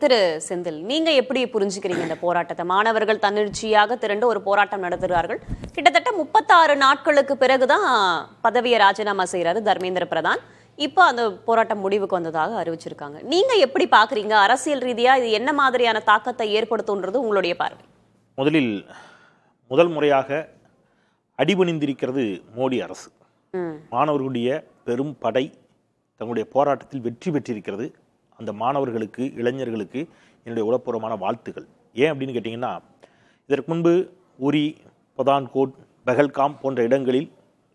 திரு செந்தில், நீங்க எப்படி புரிஞ்சுக்கிறீங்க இந்த போராட்டத்தை? மாணவர்கள் தன்னெழுச்சியாக திரண்டு ஒரு போராட்டம் நடத்துகிறார்கள். கிட்டத்தட்ட 36 நாட்களுக்கு பிறகுதான் பதவியை ராஜினாமா செய்யறாரு தர்மேந்திர பிரதான். இப்ப அந்த போராட்டம் முடிவுக்கு வந்ததாக அறிவிச்சிருக்காங்க. நீங்க எப்படி பாக்குறீங்க? அரசியல் ரீதியா இது என்ன மாதிரியான தாக்கத்தை ஏற்படுத்தும்ன்றது உங்களுடைய பார்வை. முதல் முறையாக அடிபணிந்திருக்கிறது மோடி அரசு. மாணவர்களுடைய பெரும் படை தங்களுடைய போராட்டத்தில் வெற்றி பெற்றிருக்கிறது. அந்த மாணவர்களுக்கு, இளைஞர்களுக்கு என்னுடைய உளப்பூர்வமான வாழ்த்துக்கள். ஏன் அப்படின்னு கேட்டிங்கன்னா, இதற்கு முன்பு உரி, பதான்கோட், பெஹல்காம் போன்ற இடங்களில்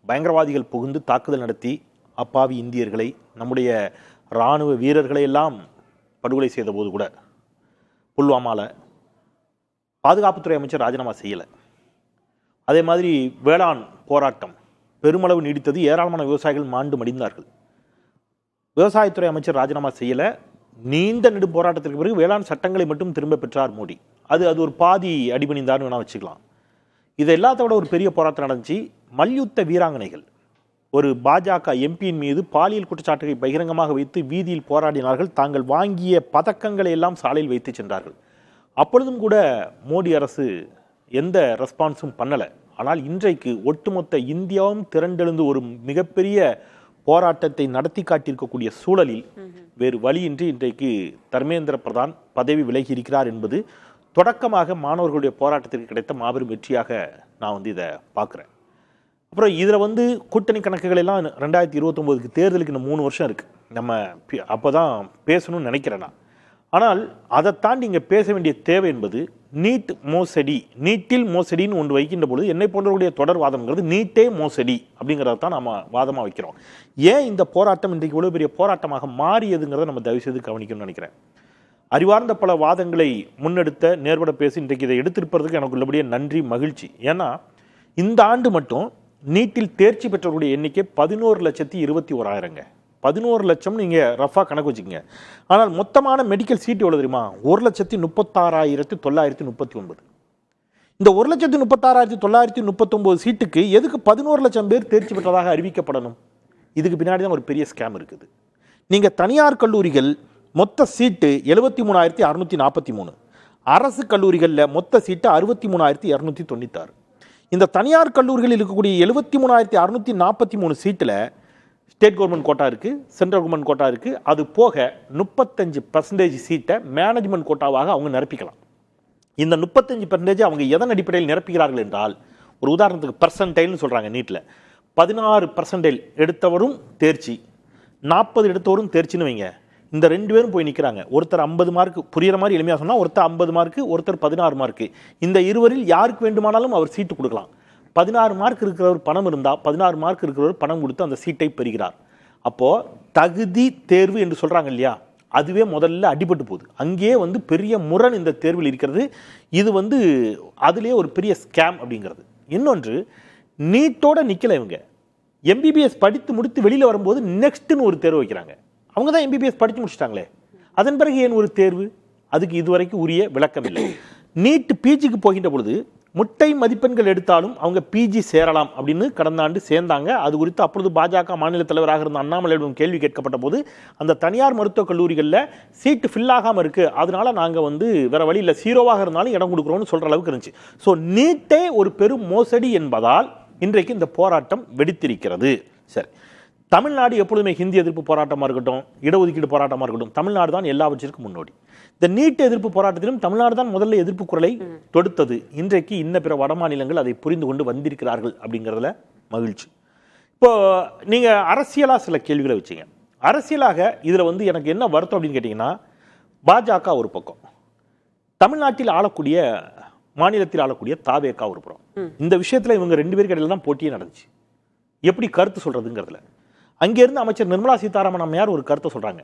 பயங்கரவாதிகள் புகுந்து தாக்குதல் நடத்தி அப்பாவி இந்தியர்களை, நம்முடைய இராணுவ வீரர்களை எல்லாம் படுகொலை செய்த போது கூட புல்வாமாவில் பாதுகாப்புத்துறை அமைச்சர் ராஜினாமா செய்யலை. அதே மாதிரி வேளாண் போராட்டம் பெருமளவு நீடித்தது. ஏராளமான விவசாயிகள் மாண்டு மடிந்தார்கள். விவசாயத்துறை அமைச்சர் ராஜினாமா செய்யலை. நீண்ட நெடும் போராட்டத்திற்கு பிறகு வேளாண் சட்டங்களை மட்டும் திரும்ப பெற்றார் மோடி. அது ஒரு பாதி அடிபணிந்தார்னு வேணா வச்சுக்கலாம். இது எல்லாத்த விட ஒரு பெரிய போராட்டம் நடந்துச்சு. மல்யுத்த வீராங்கனைகள் ஒரு பாஜக எம்பியின் மீது பாலியல் குற்றச்சாட்டுகளை பகிரங்கமாக வைத்து வீதியில் போராடினார்கள். தாங்கள் வாங்கிய பதக்கங்களை எல்லாம் சாலையில் வைத்து சென்றார்கள். அப்பொழுதும் கூட மோடி அரசு எந்த ரெஸ்பான்ஸும் பண்ணலை. ஆனால் இன்றைக்கு ஒட்டுமொத்த இந்தியாவும் திரண்டெழுந்து ஒரு மிகப்பெரிய போராட்டத்தை நடத்தி காட்டியிருக்கக்கூடிய சூழலில் வேறு வழியின்றி இன்றைக்கு தர்மேந்திர பிரதான் பதவி விலகி இருக்கிறார் என்பது தொடக்கமாக மாணவர்களுடைய போராட்டத்திற்கு கிடைத்த மாபெரும் வெற்றியாக நான் இதை பார்க்குறேன். அப்புறம் இதில் கூட்டணி கணக்குகள் எல்லாம் 2029 தேர்தலுக்கு இன்னும் 3 வருஷம் இருக்குது. நம்ம அப்போ தான் பேசணும்னு நினைக்கிறேன் நான். ஆனால் அதை தாண்டி இங்கே பேச வேண்டிய தேவை என்பது நீட் மோசடி. நீட்டில் மோசடின்னு ஒன்று வைக்கின்ற பொழுது என்னை போன்றவருடைய தொடர் வாதம்ங்கிறது நீட்டே மோசடி அப்படிங்கிறத தான் நம்ம வாதமாக வைக்கிறோம். ஏன் இந்த போராட்டம் இன்றைக்கு இவ்வளோ பெரிய போராட்டமாக மாறியதுங்கிறத நம்ம தயவு செய்து கவனிக்கணும்னு நினைக்கிறேன். அறிவார்ந்த பல வாதங்களை முன்னெடுத்த நேர்பட பேசி இன்றைக்கு இதை எடுத்திருப்பதற்கு எனக்கு உள்ளபடியே நன்றி, மகிழ்ச்சி. ஏன்னா இந்த ஆண்டு மட்டும் நீட்டில் தேர்ச்சி பெற்றவருடைய எண்ணிக்கை 11,21,000. 11 லட்சம் நீங்கள் ரஃபாக கணக்கு வச்சுக்கோங்க. ஆனால் மொத்தமான மெடிக்கல் சீட் எவ்வளோ தெரியுமா? 1,36,939. இந்த 1,36,939 சீட்டுக்கு எதுக்கு 11 லட்சம் பேர் தேர்ச்சி பெற்றதாக அறிவிக்கப்படணும்? இதுக்கு பின்னாடி தான் ஒரு பெரிய ஸ்கேம் இருக்குது. நீங்கள் தனியார் கல்லூரிகள் மொத்த சீட்டு 73,643, அரசு கல்லூரிகளில் மொத்த சீட்டு 63,296. இந்த தனியார் கல்லூரிகளில் இருக்கக்கூடிய 73,643 சீட்டில் ஸ்டேட் கவர்மெண்ட் கோட்டா இருக்குது, சென்ட்ரல் கவர்மெண்ட் கோட்டா இருக்குது. அது போக 35% சீட்டை மேனேஜ்மெண்ட் கோட்டாவாக அவங்க நிரப்பிக்கலாம். இந்த 35% அவங்க எதன் அடிப்படையில் நிரப்புகிறார்கள் என்றால், ஒரு உதாரணத்துக்கு பர்சன்டைல்னு சொல்கிறாங்க. நீட்டில் 16% எடுத்தவரும் தேர்ச்சி, 40 எடுத்தவரும் தேர்ச்சின்னு வைங்க. இந்த 2 பேரும் போய் நிற்கிறாங்க. ஒருத்தர் 50 மார்க்கு, புரிகிற மாதிரி எளிமையாக சொன்னால் ஒருத்தர் 50 மார்க்கு, ஒருத்தர் 16 மார்க்கு. இந்த இருவரில் யாருக்கு வேண்டுமானாலும் அவர் சீட்டு கொடுக்கலாம். 16 மார்க் இருக்கிறவர் பணம் இருந்தால் 16 மார்க் இருக்கிறவர் பணம் கொடுத்து அந்த சீட்டை பெறுகிறார். அப்போது தகுதி தேர்வு என்று சொல்கிறாங்க இல்லையா, அதுவே முதல்ல அடிபட்டு போகுது. அங்கேயே பெரிய முரண் இந்த தேர்வில் இருக்கிறது. இது அதுலேயே ஒரு பெரிய ஸ்கேம் அப்படிங்கிறது. இன்னொன்று, நீட்டோட நிற்கலை. இவங்க எம்பிபிஎஸ் படித்து முடித்து வெளியில் வரும்போது நெக்ஸ்ட்னு ஒரு தேர்வு வைக்கிறாங்க. அவங்க தான் எம்பிபிஎஸ் படித்து முடிச்சிட்டாங்களே, அதன் பிறகு ஏன் ஒரு தேர்வு? அதுக்கு இதுவரைக்கும் உரிய விளக்கம் இல்லை. நீட் பிஜிக்கு போகின்ற பொழுது முட்டை மதிப்பெண்கள் எடுத்தாலும் அவங்க பிஜி சேரலாம் அப்படின்னு கடந்த ஆண்டு சேர்ந்தாங்க. அது குறித்து அப்பொழுது பாஜக மாநில தலைவராக இருந்த அண்ணாமலையிடம் கேள்வி கேட்கப்பட்ட போது, அந்த தனியார் மருத்துவக் கல்லூரிகளில் சீட்டு ஃபில் ஆகாமல் இருக்குது, அதனால நாங்கள் வேற வழி இல்லை, 0வாக இருந்தாலும் இடம் கொடுக்குறோம்னு சொல்கிற அளவுக்கு இருந்துச்சு. ஸோ நீட்டே ஒரு பெரும் மோசடி என்பதால் இன்றைக்கு இந்த போராட்டம் வெடித்திருக்கிறது. சரி, தமிழ்நாடு எப்பொழுதுமே ஹிந்தி எதிர்ப்பு போராட்டமாக இருக்கட்டும், இடஒதுக்கீடு போராட்டமாக இருக்கட்டும், தமிழ்நாடு தான் எல்லாவற்றிற்கும் முன்னோடி. இந்த நீட் எதிர்ப்பு போராட்டத்திலும் தமிழ்நாடு தான் முதல்ல எதிர்ப்பு குரலை தொடுத்தது. இன்றைக்கு பிற வட மாநிலங்கள் அதை புரிந்து கொண்டு வந்திருக்கிறார்கள் அப்படிங்கிறதுல மகிழ்ச்சி. இப்போ நீங்கள் அரசியலாக சில கேள்விகளை வச்சிங்க. அரசியலாக இதில் எனக்கு என்ன வருத்தம் அப்படின்னு கேட்டிங்கன்னா, பாஜக ஒரு பக்கம், தமிழ்நாட்டில் ஆளக்கூடிய, மாநிலத்தில் ஆளக்கூடிய தாவேகா ஒரு புறம். இந்த விஷயத்தில் இவங்க 2 பேருக்கு இடையில தான் போட்டியே நடந்துச்சு. எப்படி கருத்து சொல்றதுங்கிறதுல அங்கேருந்து அமைச்சர் நிர்மலா சீதாராமன் அம்மையார் ஒரு கருத்தை சொல்றாங்க.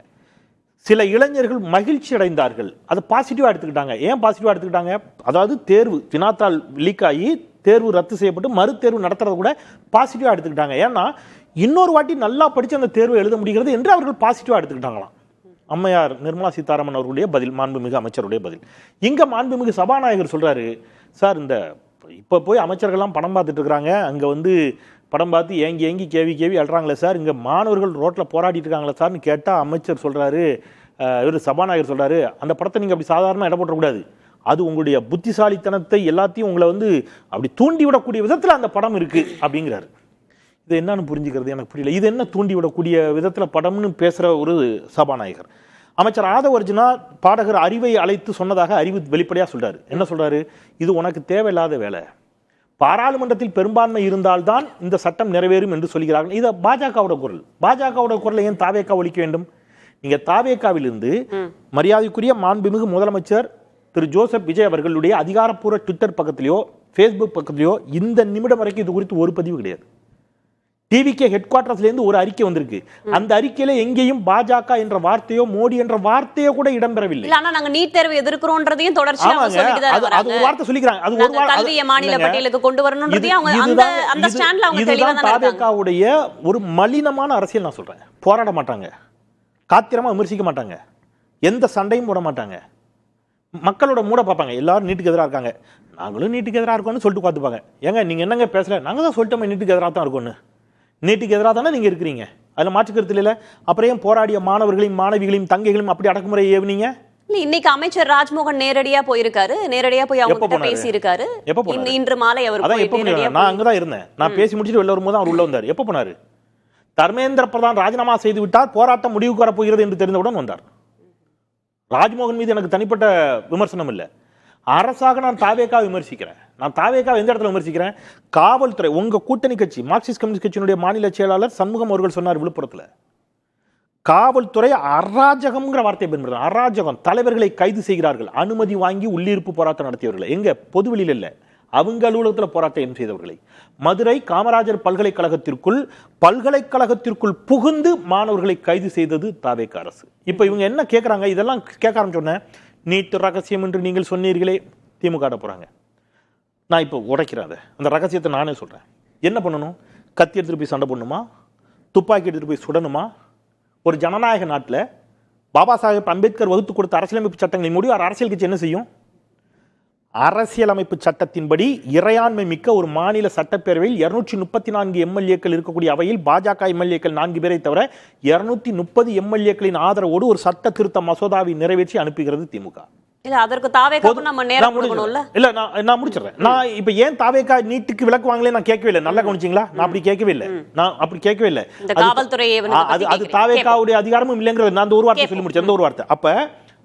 சில இளைஞர்கள் மகிழ்ச்சி அடைந்தார்கள், அதை பாசிட்டிவா எடுத்துக்கிட்டாங்க. ஏன் பாசிட்டிவா எடுத்துக்கிட்டாங்க? அதாவது தேர்வு வினாத்தாள் லீக் ஆகி தேர்வு ரத்து செய்யப்பட்டு மறு தேர்வு நடத்துறத கூட பாசிட்டிவா எடுத்துக்கிட்டாங்க. ஏன்னா இன்னொரு வாட்டி நல்லா படிச்சு அந்த தேர்வு எழுத முடிகிறது என்று அவர்கள் பாசிட்டிவா எடுத்துக்கிட்டாங்களாம். அம்மையார் நிர்மலா சீதாராமன் அவர்களுடைய பதில், மாண்புமிகு அமைச்சருடைய பதில். இங்க மாண்புமிகு சபாநாயகர் சொல்றாரு, சார் இந்த இப்போ போய் அமைச்சர்கள்லாம் படம் பார்த்துட்டு இருக்கிறாங்க, அங்கே படம் பார்த்து ஏங்கி கேவி அழுறாங்களே சார், இங்கே மாணவர்கள் ரோட்டில் போராடிட்டு இருக்காங்களே சார்னு கேட்டால் அமைச்சர் சொல்கிறாரு, இவர் சபாநாயகர் சொல்றாரு, அந்த படத்தை நீங்க அப்படி சாதாரண இடம் போட்டக்கூடாது, அது உங்களுடைய புத்திசாலித்தனத்தை எல்லாத்தையும் உங்களை வந்து அப்படி தூண்டிவிடக்கூடிய விதத்தில் அந்த படம் இருக்கு அப்படிங்கிறாரு. இது என்னன்னு புரிஞ்சுக்கிறது எனக்கு புரியல. இது என்ன தூண்டிவிடக்கூடிய விதத்தில் படம்னு பேசுற ஒரு சபாநாயகர். அமைச்சர் ஆதவ் அர்ஜுனா பாடகர் அறிவை அழைத்து சொன்னதாக அறிவு வெளிப்படையாக சொல்றாரு. என்ன சொல்றாரு? இது உனக்கு தேவையில்லாத வேலை, பாராளுமன்றத்தில் பெரும்பான்மை இருந்தால்தான் இந்த சட்டம் நிறைவேறும் என்று சொல்கிறார்கள். இது பாஜகவோட குரல். பாஜகவோட குரலை ஏன் தாவேகா ஒழிக்க வேண்டும்? நீங்க தாவேகாவிலிருந்து மரியாதைக்குரிய மாண்புமிகு முதலமைச்சர் திரு ஜோசப் விஜய் அவர்களுடைய அதிகாரப்பூர்வ ட்விட்டர் பக்கத்திலேயோ ஃபேஸ்புக் பக்கத்திலேயோ இந்த நிமிடம் வரைக்கும் இது குறித்து ஒரு பதிவு கிடையாது. டிவிகே ஹெட் குவார்டர்ஸ்ல இருந்து ஒரு அறிக்கை வந்திருக்கு. அந்த அறிக்கையில எங்கேயும் பாஜக என்ற வார்த்தையோ மோடி என்ற வார்த்தையோ கூட இடம்பெறவில்லை. ஆனா நாங்க நீட் தேர்வு எதிர்க்கிறோம்ன்றதையும் தொடர்ச்சியாக சொல்லிட்டு அது ஒரு வார்த்தை சொல்லிக்கிறாங்க. அது ஒரு வார்த்தை கல்வியை மாநில பட்டியலுக்கு கொண்டு வரணும்ன்றதையும் அவங்க அந்த ஸ்டாண்ட்ல அவங்க தெளிவா தான் இருக்காங்க. தாவேகாவுடைய ஒரு மலினமான அரசியல் நான் சொல்றேன். போராட மாட்டாங்க, காத்திரமா விமர்சிக்க மாட்டாங்க, எந்த சண்டையும் போட மாட்டாங்க, மக்களோட மூட பார்ப்பாங்க. எல்லாரும் நீட்டுக்கு எதிராக இருக்காங்க, நாங்களும் நீட்டுக்கு எதிராக இருக்கோம்னு சொல்லிட்டு பார்த்துப்பாங்க. ஏங்க நீங்க என்னங்க பேசல? நாங்க தான் சொல்லிட்டோம் நீட்டுக்கு எதிராக தான் இருக்கோம்னு. நீட்டுக்கு எதிராக தானே நீங்க இருக்கிறீங்க, அதுல மாற்றுக்கருத்து இல்லை. அப்புறம் ஏன் போராடிய மாணவர்களையும் மாணவிகளையும் தங்கைகளையும் அப்படி அடக்குமுறை ஏவுனீங்க? இன்னைக்கு அமைச்சர் ராஜ்மோகன் நேரடியா போயிருக்காரு, நேரடியா போய் அவங்க கிட்ட பேசி இருக்காரு. இன்று மாலை அவர் நான் அங்கதான் இருந்தேன். நான் பேசி முடிச்சுட்டு வெளில வரும்போது அவர் உள்ள வந்தார். எப்ப போனாரு? தர்மேந்திர பிரதான் ராஜினாமா செய்து விட்டார், போராட்டம் முடிவுக்கு வரப்போகிறது என்று தெரிந்தவுடன் வந்தார். ராஜ்மோகன் மீது எனக்கு தனிப்பட்ட விமர்சனம் இல்லை. அரசாக நான் தாவேகா விமர்சிக்கிறேன். நான் தாவேகா எந்த இடத்துல விமர்சிக்கிறேன்? காவல்துறை, உங்க கூட்டணி கட்சி மார்க்சிஸ்ட் கம்யூனிஸ்ட் கட்சியினுடைய மாநில செயலாளர் சண்முகம் அவர்கள் சொன்னார் விழுப்புரத்துல, காவல்துறை அராஜகம்ங்கிற வார்த்தையை பயன்படுத்த. அராஜகம், தலைவர்களை கைது செய்கிறார்கள், அனுமதி வாங்கி உள்ளிருப்பு போராட்டம் நடத்தியவர்களை. எங்க? பொதுவெளியில் இல்ல, அவங்க அலுவலகத்தில் போராட்டம் செய்தவர்களை. மதுரை காமராஜர் பல்கலைக்கழகத்திற்குள் புகுந்து மாணவர்களை கைது செய்தது தாவேகா அரசு. இப்ப இவங்க என்ன கேட்கறாங்க? இதெல்லாம் கேட்க ஆரம்பிச்சோன்னே, நீட்டு ரகசியம் என்று நீங்கள் சொன்னீர்களே, திமுக போறாங்க. நான் இப்போ உடைக்கிறேன் அந்த ரகசியத்தை நானே சொல்றேன். என்ன பண்ணணும்? கத்தி எடுத்துட்டு போய் சண்டை போடணுமா? துப்பாக்கி எடுத்துட்டு போய் சுடணுமா? ஒரு ஜனநாயக நாட்டில் பாபா சாஹேப் அம்பேத்கர் வகுத்து கொடுத்த அரசியலமைப்பு சட்டங்களின் முடிவு அரசியல் கட்சி என்ன செய்யும்? அரசியலமைப்பு சட்டத்தின்படி இறையாண்மை மிக்க ஒரு மாநில சட்டப்பேரவையில் 234 எம்எல்ஏக்கள் இருக்கக்கூடிய அவையில் பாஜக எம்எல்ஏக்கள் 4 பேரை தவிர 230 எம்எல்ஏக்களின் ஆதரவோடு ஒரு சட்ட திருத்த மசோதாவை நிறைவேற்றி அனுப்புகிறது திமுக. அதற்கு தாவேகா நம்ம நேரம் கொடுக்கணும்ல. இல்ல நான் முடிச்சிடுறேன். நான் இப்ப ஏன் தாவேகா நீட்டுக்கு விலக்கு வாங்கல நான் கேட்கவே இல்லை. நல்லா கவனிச்சீங்களா? நான் அப்படி கேட்கவே இல்லை. அது தாவேகாவுடைய அதிகாரமும் இல்லைங்கிறது நான் அந்த ஒரு வார்த்தை சொல்லி முடிச்சேன். அந்த ஒரு வார்த்தை அப்ப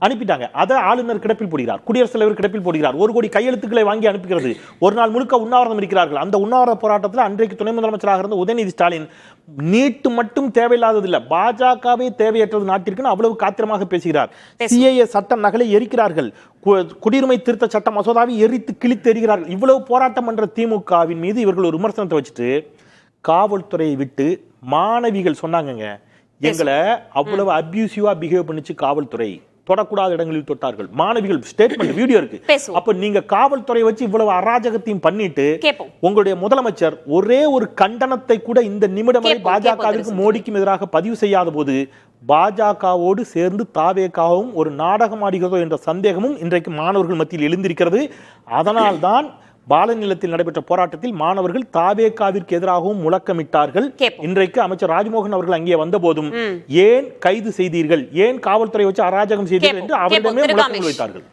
அனுப்பிட்டாங்க. அதை ஆளுநர் கிடப்பில் போடுகிறார், குடியரசுத் தலைவர் கிடப்பில் போடுகிறார், 1 கோடி கையெழுத்துக்களை வாங்கி அனுப்புகிறது. ஒரு நாள் முழுக்க உண்ணாவிரதம் இருக்கிறார்கள். அந்த உண்ணாவிரத போராட்டத்தில் அன்றைக்கு துணை முதலமைச்சராக இருந்த உதயநிதி ஸ்டாலின் நீட்டு மட்டும் தேவையில்லாதது இல்ல, பாஜகவே தேவையற்றது நாட்டிற்கு அவ்வளவு காத்திரமாக பேசுகிறார். சிஏஏ சட்ட நகலை எரிக்கிறார்கள், குடியுரிமை திருத்த சட்ட மசோதாவை எரித்து கிழித்து எறிகிறார்கள். இவ்வளவு போராட்டம் பண்ற திமுகவின் மீது இவர்கள் ஒரு விமர்சனத்தை வச்சுட்டு காவல்துறையை விட்டு மாணவிகள் சொன்னாங்க, எங்களை அவ்வளவு அபியூசிவா பிஹேவ் பண்ணிச்சு காவல்துறை, தொடக்கூடாத இடங்களில் தொட்டார்கள். மாணவிகள் ஸ்டேட்மெண்ட் வீடியோ இருக்கு. அப்ப நீங்க காவல்துறை வச்சு இவ்வளவு அராஜகத்தையும் பண்ணிட்டு உங்களுடைய முதலமைச்சர் ஒரே ஒரு கண்டனத்தை கூட இந்த நிமிடம் வரை பாஜகவிற்கும் மோடிக்கும் எதிராக பதிவு செய்யாத போது பாஜகவோடு சேர்ந்து தாவேகாவும் ஒரு நாடகம் ஆடுகிறதோ என்ற சந்தேகமும் இன்றைக்கு மாணவர்கள் மத்தியில் எழுந்திருக்கிறது. அதனால்தான் பாலநிலத்தில் நடைபெற்ற போராட்டத்தில் மாணவர்கள் தாவேகாவிற்கு எதிராகவும் முழக்கமிட்டார்கள். இன்றைக்கு அமைச்சர் ராஜ்மோகன் அவர்கள் அங்கே வந்த போதும் ஏன் கைது செய்தீர்கள், ஏன் காவல்துறை வச்சு அராஜகம் செய்தீர்கள் என்று அவரிடமே முழக்கம் வைத்தார்கள்.